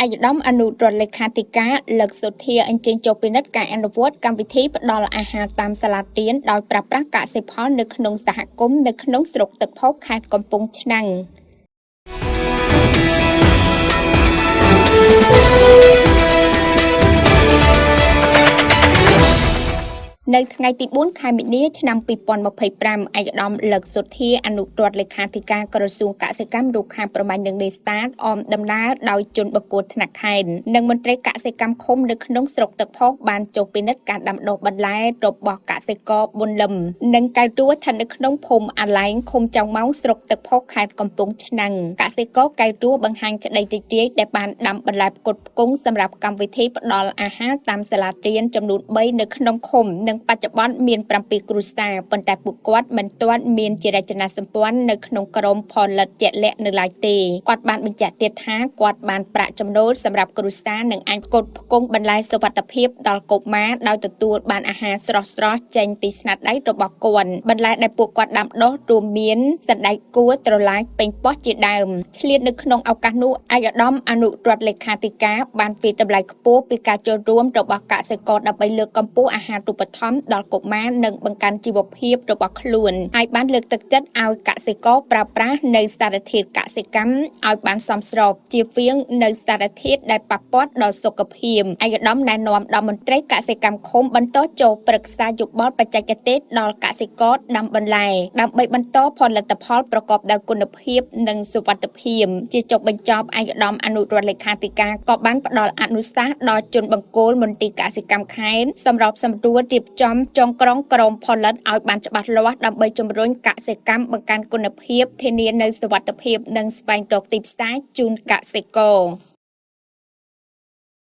អាយដាមអនុរដ្ឋលេខាធិការលើកសុធាអញ្ជើញចូលពិនិត្យការអនុវត្តកម្មវិធីផ្ដល់អាហារតាមសាលារៀនដោយប្រើប្រាស់កសិផលនៅក្នុងសហគមន៍នៅក្នុងស្រុកទឹកផុសខេត្តកំពង់ឆ្នាំងនៅថ្ងៃទី4ខែមីនាឆ្នាំ2025ឯកឧត្តមលើកសុធាអនុរដ្ឋលេខាធិការក្រសួងកសិកម្មរុក្ខាប្រមាញ់និងនេសាទអមដំណើរដោយជនបកគោថ្នាក់ខេត្តនិងមន្ត្រីកសិកម្មឃុំនៅក្នុងស្រុកទឹកផុសបានចុះពិនិត្យការដាំដុះបន្លែរបស់កសិករប៊ុនលឹមនិងកៅទួស្ថិតនៅក្នុងភូមិអាឡែងឃុំចောင်းម៉ោងស្រុកទឹកផុសខេត្តកំពង់ឆ្នាំងកសិករកៅទួបង្ហាញក្តីរីករាយដែលបានដាំបន្លែផ្គត់ផ្គង់សម្រាប់កម្មវិធីផ្ដល់អាហារតាមសាលារៀនចំនួន3នៅក្នុងឃុំនិងបច្ចុប្បន្នមាន7គ្រួសារប៉ុន្តែពួកគាត់មិនទាន់មានជារចនាសម្ព័ន្ធនៅក្នុងក្រមផលិតជាក់លាក់នៅឡើយទេគាត់បានបញ្ជាក់ទៀតថាគាត់បានប្រាក់ចំណូលសម្រាប់គ្រួសារនិងអាចផ្គត់ផ្គង់បន្លែសុវត្ថិភាពដល់កុមារដោយទទួលបានអាហារស្រស់ៗចេញពីស្នាដៃរបស់គាត់បន្លែដែលពួកគាត់ដាំដុះរួមមានសណ្តែកគួរត្រឡាចពេញប៉ោះជាដើមឆ្លៀតនៅក្នុងឱកាសនោះឯកឧត្តមអនុរដ្ឋលេខាធិការបានវិតម្លៃខ្ពស់ពីការចូលរួមរបស់កសិករដើម្បីលើកកម្ពស់អាហារូបត្ថម្ភដល់កុមារនិងបង្កើនជីវភាពរបស់ខ្លួនហើយបានលើកទឹកចិត្តឲ្យកសិករប្រើប្រាស់នៅសារធាតុកសិកម្មឲ្យបានសមស្របជៀសវាងនៅសារធាតុដែលប៉ះពាល់ដល់សុខភាពឯកឧត្តមណែនាំដល់មន្ត្រីកសិកម្មឃុំបន្តចូលប្រឹក្សាយោបល់បច្ចេកទេសដល់កសិករដាំបន្លែដើម្បីបន្តផលិតផលប្រកបដោយគុណភាពនិងសុវត្ថិភាពជាចុងបញ្ចប់ឯកឧត្តមអនុរដ្ឋលេខាធិការក៏បានផ្ដល់អនុសាសន៍ដល់ជនបង្គោលមន្ទីរកសិកម្មខេត្តសម្រាប់សម្រួលរៀបចំចុងក្រងក្រមផលិតឲ្យបានច្បាស់លាស់ដើម្បីជំរុញកសិកម្មបង្កើនគុណភាពធានានូវសុវត្ថិភាពនិងស្វែងរកទីផ្សារជូនកសិករ